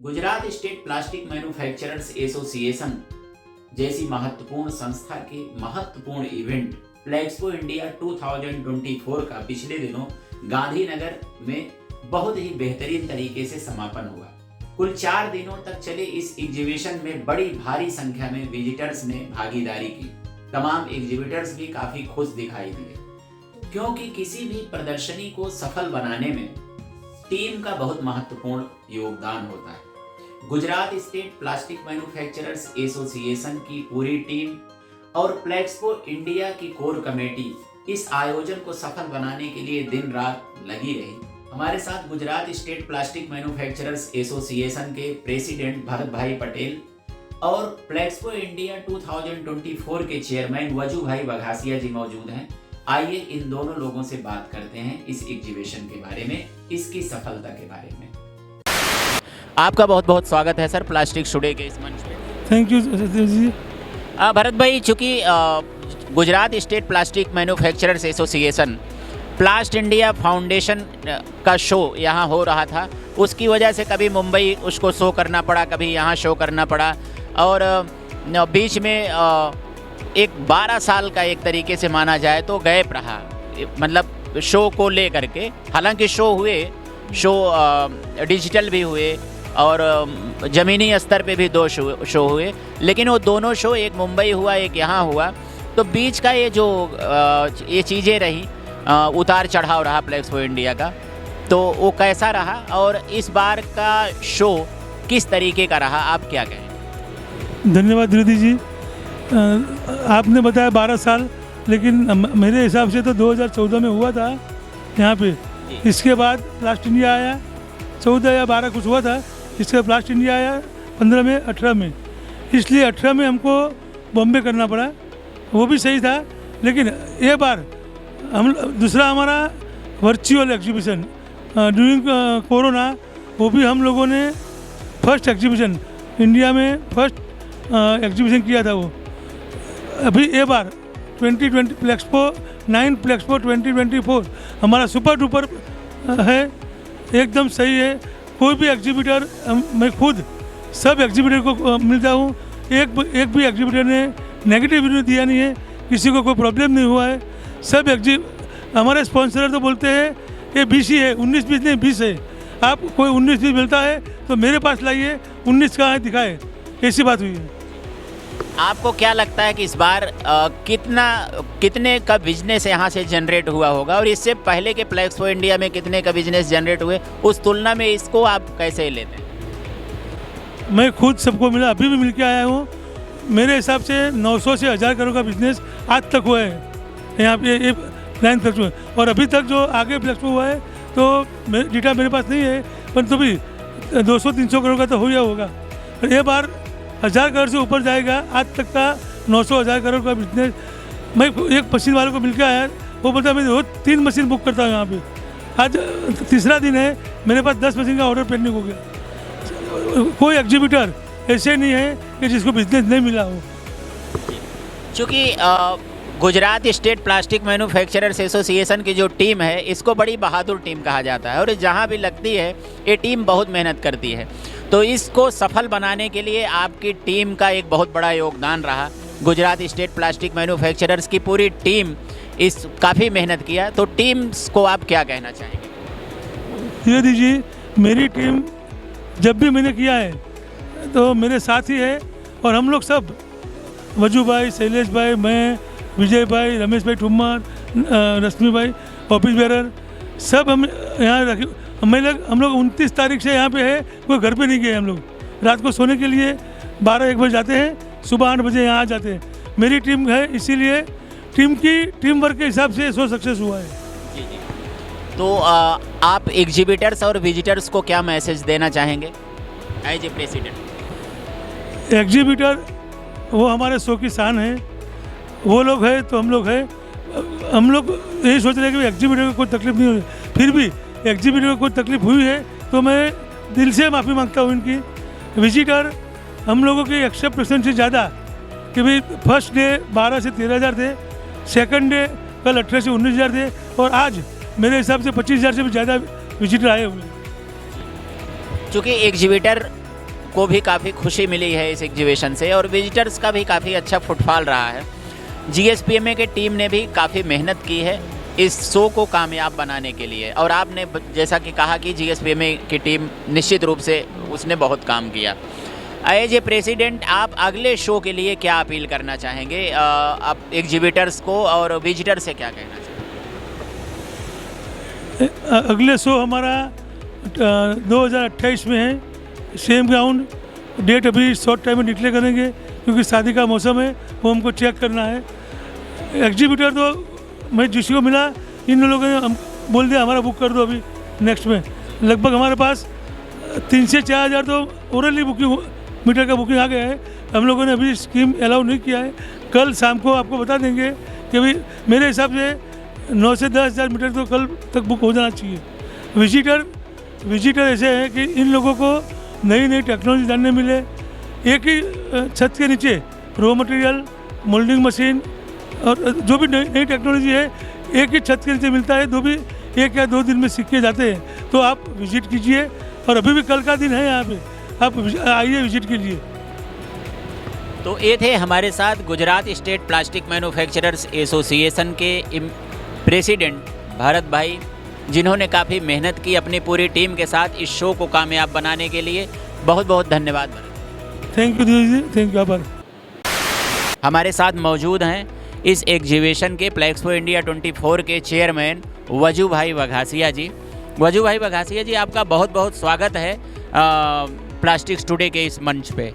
Gujarat state plastic manufacturers association जैसी महत्वपूर्ण संस्था के महत्वपूर्ण इवेंट फ्लेक्सपो इंडिया 2024 का पिछले दिनों गांधीनगर में बहुत ही बेहतरीन तरीके से समापन हुआ। कुल 4 दिनों तक चले इस एग्जीबिशन में बड़ी भारी संख्या में विजिटर्स ने भागीदारी की। तमाम एग्जीबिटर्स भी काफी खुश दिखाई दिए, क्योंकि किसी भी प्रदर्शनी को सफल बनाने में टीम का बहुत महत्वपूर्ण योगदान होता है। Gujarat state plastic manufacturers association की पूरी टीम और फ्लेक्सपो इंडिया की कोर कमेटी इस आयोजन को सफल बनाने के लिए दिन रात लगी रही। हमारे साथ Gujarat state plastic manufacturers association के प्रेसिडेंट भरत भाई पटेल और फ्लेक्सपो इंडिया 2024 के चेयरमैन वजू भाई बघासिया जी मौजूद हैं। आइए इन दोनों लोगों से बात करते हैं इस एग्जीबिशन के बारे में, इसकी सफलता के बारे में। आपका बहुत बहुत स्वागत है सर प्लास्टिक टुडे के इस मंच पे। थैंक यू जी। भरत भाई, चूँकि Gujarat state plastic manufacturers association plast India foundation का शो यहाँ हो रहा था, उसकी वजह से कभी मुंबई उसको शो करना पड़ा, कभी यहाँ शो करना पड़ा, और बीच में एक 12 साल का एक तरीके से माना जाए तो गैप रहा, मतलब शो को ले करके। हालांकि शो हुए, शो डिजिटल भी हुए और ज़मीनी स्तर पे भी 2 शो हुए, लेकिन वो दोनों शो, एक मुंबई हुआ एक यहाँ हुआ, तो बीच का ये जो ये चीज़ें रही, उतार चढ़ाव रहा फ्लेक्सपो इंडिया का, तो वो कैसा रहा और इस बार का शो किस तरीके का रहा, आप क्या कहें? धन्यवाद रिद्धि जी। आपने बताया 12 साल, लेकिन मेरे हिसाब से तो 2014 में हुआ था यहाँ पे। इसके बाद प्लास्ट इंडिया आया, 14 या 12 कुछ हुआ था। इसके बाद प्लास्ट इंडिया आया 15 में, 18 में। इसलिए 18 में हमको बॉम्बे करना पड़ा, वो भी सही था। लेकिन ये बार हम दूसरा हमारा वर्चुअल एग्जीबिशन ड्यूरिंग कोरोना, वो भी हम लोगों ने फर्स्ट एग्जीबिशन इंडिया में फर्स्ट एग्जीबिशन किया था वो। अभी ये बार 2020 फ्लेक्सपो 9 फ्लेक्सपो 2024 हमारा सुपर डुपर है, एकदम सही है। कोई भी एग्जीबिटर, मैं खुद सब एग्जीबिटर को मिलता हूँ, एक भी एग्जीबिटर ने नेगेटिव रिव्यू दिया नहीं है, किसी को कोई प्रॉब्लम नहीं हुआ है। सब हमारे स्पॉन्सर तो बोलते हैं ये 20 ही है, 19-20 नहीं 20 है। आप कोई 19-20 मिलता है तो मेरे पास लाइए, 19 कहाँ है दिखाए, ऐसी बात हुई है। आपको क्या लगता है कि इस बार कितने का बिजनेस यहाँ से जनरेट हुआ होगा, और इससे पहले के फ्लेक्सपो इंडिया में कितने का बिजनेस जनरेट हुए, उस तुलना में इसको आप कैसे लेते हैं? मैं खुद सबको मिला, अभी भी मिल के आया हूँ। मेरे हिसाब से 900 से 1000 करोड़ का बिजनेस आज तक हुआ है यहाँ पे 9 फ्लेक्सपो में। और अभी तक जो आगे फ्लेक्सपो हुआ है तो डेटा मेरे पास नहीं है, पर तो भी 200-300 करोड़ का तो हो गया होगा। ये बार 1000 करोड़ से ऊपर जाएगा। आज तक का 900-1000 करोड़ का बिजनेस। मैं एक मशीन वाले को मिलकर आया, वो बोलता मैं रोज 3 मशीन बुक करता हूँ यहाँ पे। आज तीसरा दिन है, मेरे पास 10 मशीन का ऑर्डर पेंडिंग हो गया। कोई एग्जीबिटर ऐसे नहीं है कि जिसको बिजनेस नहीं मिला हो। चूँकि Gujarat state plastic manufacturers association की जो टीम है, इसको बड़ी बहादुर टीम कहा जाता है, और जहाँ भी लगती है ये टीम बहुत मेहनत करती है। तो इसको सफल बनाने के लिए आपकी टीम का एक बहुत बड़ा योगदान रहा। गुजरात स्टेट प्लास्टिक मैन्युफैक्चरर्स की पूरी टीम इस काफ़ी मेहनत किया, तो टीम्स को आप क्या कहना चाहेंगे? ये दीजिए, मेरी टीम जब भी मैंने किया है तो मेरे साथ ही है, और हम लोग सब, वजू भाई, शैलेश भाई, मैं, विजय भाई, रमेश भाई ठुम्मर, रश्मि भाई, ऑफिस बेरर, सब हम यहाँ रखे। हम लोग 29 तारीख से यहाँ पे है, कोई घर पे नहीं गए। हम लोग रात को सोने के लिए 12-1 बजे जाते हैं, सुबह 8 बजे यहाँ आ जाते हैं। मेरी टीम है, इसीलिए टीम वर्क के हिसाब से शो सक्सेस हुआ है। जी जी। तो आप एग्जीबिटर्स और विजिटर्स को क्या मैसेज देना चाहेंगे एज ए प्रेसिडेंट? एग्जीबिटर वो हमारे शो की शान है, वो लोग है तो हम लोग है। हम लोग यही सोच रहे हैं कि एग्जीबिटर को कोई तकलीफ नहीं हो, फिर भी एग्जीबिटर को कोई तकलीफ हुई है तो मैं दिल से माफ़ी मांगता हूँ इनकी। विजिटर हम लोगों की 100% से ज़्यादा, कि भाई फर्स्ट डे 12 से 13,000 थे, सेकंड डे कल 18 से 19,000 थे, और आज मेरे हिसाब से 25,000 से भी ज़्यादा विजिटर आए हुए हैं। चूँकि एग्जीबिटर को भी काफ़ी खुशी मिली है इस एग्जीबिशन से और विजिटर्स का भी काफ़ी अच्छा फुटफॉल रहा है। GSPMA के टीम ने भी काफ़ी मेहनत की है इस शो को कामयाब बनाने के लिए और आपने जैसा कि कहा कि GSPMA की टीम निश्चित रूप से उसने बहुत काम किया। एज ए प्रेसिडेंट आप अगले शो के लिए क्या अपील करना चाहेंगे, आप एग्जिबिटर्स को और विजिटर से क्या कहना चाहेंगे? अगले शो हमारा 2028 में है। सेम ग्राउंड, डेट अभी शॉर्ट टाइम में डिक्लेयर करेंगे क्योंकि शादी का मौसम है, वो हमको चेक करना है। एग्जीबिटर तो मैं जिसको मिला इन लोगों ने हम बोल दिया हमारा बुक कर दो अभी नेक्स्ट में। लगभग हमारे पास 3 से 4 हज़ार तो ओरली बुकिंग मीटर का बुकिंग आ गया है। हम लोगों ने अभी स्कीम अलाउ नहीं किया है। कल शाम को आपको बता देंगे कि अभी मेरे हिसाब से 9 से 10 हज़ार मीटर तो कल तक बुक हो जाना चाहिए। विजिटर ऐसे हैं कि इन लोगों को नई नई टेक्नोलॉजी जानने मिले। एक ही छत के नीचे रॉ मटेरियल, मोल्डिंग मशीन और जो भी नई टेक्नोलॉजी है एक ही छत के नीचे मिलता है। जो भी 1 या 2 दिन में सीख के जाते हैं। तो आप विजिट कीजिए और अभी भी कल का दिन है यहाँ पे, आप आइए विजिट के लिए। तो ये थे हमारे साथ Gujarat state plastic manufacturers association के प्रेसिडेंट भरत भाई, जिन्होंने काफ़ी मेहनत की अपनी पूरी टीम के साथ इस शो को कामयाब बनाने के लिए। बहुत बहुत धन्यवाद भरत। थैंक यू दीदी, थैंक यू। आभार। हमारे साथ मौजूद हैं इस एग्जीबिशन के प्लेक्सपो इंडिया 24 के चेयरमैन वजू भाई वघासिया जी। वजू भाई वघासिया जी, आपका बहुत बहुत स्वागत है प्लास्टिक्स टुडे के इस मंच पे।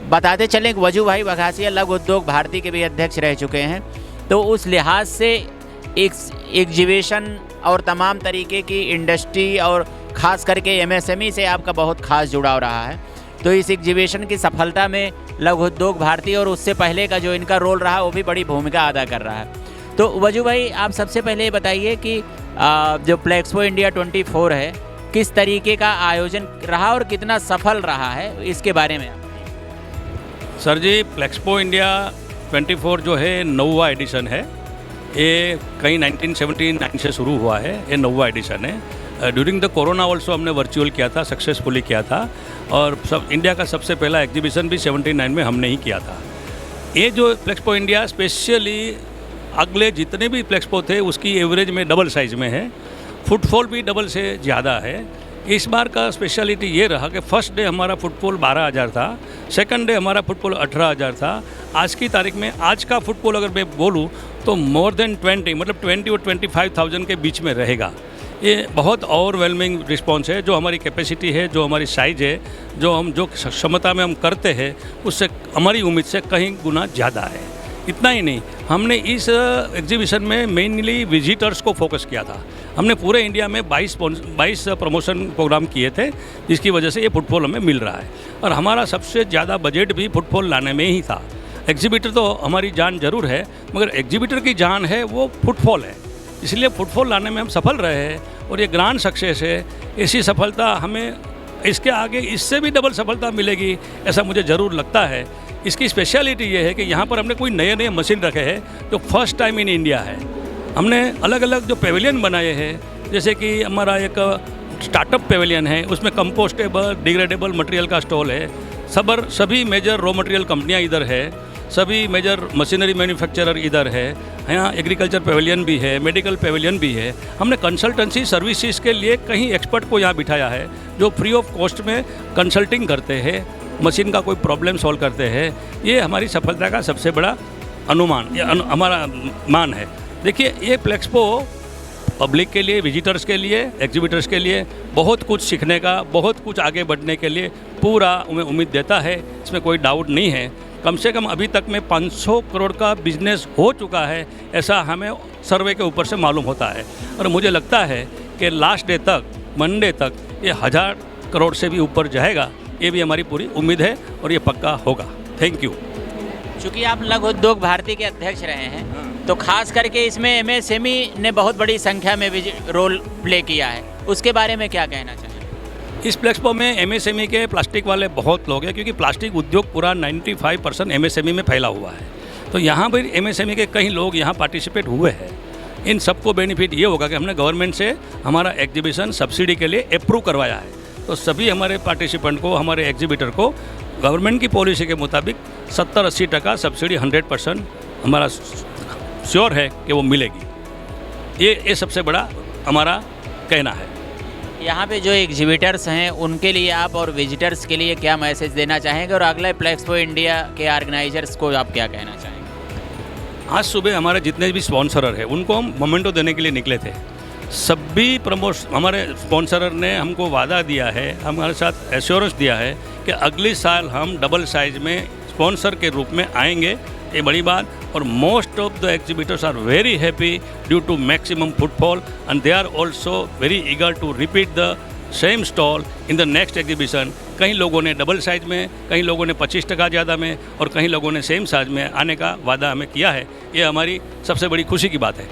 बताते चलें कि वजू भाई वघासिया लघु उद्योग भारती के भी अध्यक्ष रह चुके हैं, तो उस लिहाज से एक एग्जीबिशन और तमाम तरीके की इंडस्ट्री और ख़ास करके MSME से आपका बहुत खास जुड़ाव रहा है। तो इस एग्जीबिशन की सफलता में लघु उद्योग भारती और उससे पहले का जो इनका रोल रहा वो भी बड़ी भूमिका अदा कर रहा है। तो वजू भाई, आप सबसे पहले ये बताइए कि जो प्लेक्सपो इंडिया 24 है किस तरीके का आयोजन रहा और कितना सफल रहा है, इसके बारे में आप। सर जी, प्लेक्सपो इंडिया 24 जो है 9वां एडिशन है। ये कहीं 1979 से शुरू हुआ है, ये 9वां एडिशन है। ड्यूरिंग द कोरोना ऑल्सो हमने वर्चुअल किया था, सक्सेसफुली किया था और सब इंडिया का सबसे पहला एग्जीबिशन भी 79 में हमने ही किया था। ये जो प्लेक्सपो इंडिया स्पेशली अगले जितने भी प्लेक्सपो थे उसकी एवरेज में डबल साइज़ में है, फुटफॉल भी डबल से ज़्यादा है। इस बार का स्पेशलिटी ये रहा कि फर्स्ट डे हमारा फुटफॉल 12,000 था, सेकंड डे हमारा फुटफॉल 18,000 था। आज की तारीख में आज का फुटफॉल अगर मैं बोलूँ तो मोर देन 20 मतलब 20 और 25,000 के बीच में रहेगा। ये बहुत ओवरवेलमिंग रिस्पॉन्स है। जो हमारी कैपेसिटी है, जो हमारी साइज़ है, जो क्षमता में हम करते हैं उससे हमारी उम्मीद से कहीं गुना ज़्यादा है। इतना ही नहीं, हमने इस एग्जीबिशन में मेनली विजिटर्स को फोकस किया था। हमने पूरे इंडिया में 22 प्रमोशन प्रोग्राम किए थे, जिसकी वजह से ये फुटफॉल हमें मिल रहा है और हमारा सबसे ज़्यादा बजट भी फुटफॉल लाने में ही था। एग्जीबिटर तो हमारी जान जरूर है, मगर एग्जीबिटर की जान है वो फुटफॉल है, इसलिए फुटफॉल लाने में हम सफल रहे हैं और ये ग्रांड सक्सेस है। ऐसी सफलता हमें इसके आगे इससे भी डबल सफलता मिलेगी ऐसा मुझे ज़रूर लगता है। इसकी स्पेशलिटी ये है कि यहाँ पर हमने कोई नए नए मशीन रखे हैं जो फर्स्ट टाइम इन इंडिया है। हमने अलग अलग जो पेविलियन बनाए हैं, जैसे कि हमारा एक स्टार्टअप पेविलियन है, उसमें कंपोस्टेबल डिग्रेडेबल मटेरियल का स्टॉल है। सभी मेजर रॉ मटेरियल कंपनियाँ इधर है, सभी मेजर मशीनरी मैन्युफैक्चरर इधर है। यहाँ एग्रीकल्चर पेविलियन भी है, मेडिकल पेविलियन भी है। हमने कंसल्टेंसी सर्विसेज के लिए कहीं एक्सपर्ट को यहाँ बिठाया है जो फ्री ऑफ कॉस्ट में कंसल्टिंग करते हैं, मशीन का कोई प्रॉब्लम सॉल्व करते हैं। ये हमारी सफलता का सबसे बड़ा अनुमान हमारा मान है। देखिए, ये प्लेक्सपो पब्लिक के लिए, विजिटर्स के लिए, एग्जीबिटर्स के लिए बहुत कुछ सीखने का, बहुत कुछ आगे बढ़ने के लिए पूरा उम्मीद देता है, इसमें कोई डाउट नहीं है। कम से कम अभी तक में 500 करोड़ का बिजनेस हो चुका है, ऐसा हमें सर्वे के ऊपर से मालूम होता है और मुझे लगता है कि लास्ट डे तक, मंडे तक ये 1000 करोड़ से भी ऊपर जाएगा। ये भी हमारी पूरी उम्मीद है और ये पक्का होगा। Thank you. चूँकि आप लघु उद्योग भारती के अध्यक्ष रहे हैं, तो खास करके इसमें MSME ने बहुत बड़ी संख्या में रोल प्ले किया है, उसके बारे में क्या कहना चाहिए? इस प्लेक्सपो में MSME के प्लास्टिक वाले बहुत लोग हैं, क्योंकि प्लास्टिक उद्योग पूरा 95% MSME में फैला हुआ है। तो यहाँ पर MSME के कई लोग यहाँ पार्टिसिपेट हुए हैं। इन सबको बेनिफिट ये होगा कि हमने गवर्नमेंट से हमारा एग्जीबिशन सब्सिडी के लिए अप्रूव करवाया है। तो सभी हमारे पार्टिसिपेंट को, हमारे एग्जीबिटर को गवर्नमेंट की पॉलिसी के मुताबिक 70-80% सब्सिडी 100% हमारा श्योर है कि वो मिलेगी। ये सबसे बड़ा हमारा कहना है। यहाँ पे जो एग्जिबिटर्स हैं उनके लिए आप और विजिटर्स के लिए क्या मैसेज देना चाहेंगे, और अगले फ्लेक्सपो इंडिया के ऑर्गेनाइजर्स को आप क्या कहना चाहेंगे? आज सुबह हमारे जितने भी स्पॉन्सरर हैं उनको हम मोमेंटो देने के लिए निकले थे। सभी हमारे स्पॉन्सरर ने हमको वादा दिया है, हमारे साथ एश्योरेंस दिया है कि अगले साल हम डबल साइज में स्पॉन्सर के रूप में आएंगे। ये बड़ी बात। और most of the exhibitors are very happy due to maximum footfall and they are also very eager to repeat the same stall in the next exhibition. कई लोगों ने डबल साइज में, कई लोगों ने 25% ज़्यादा में, और कई लोगों ने सेम साइज में आने का वादा हमें किया है। ये हमारी सबसे बड़ी खुशी की बात है।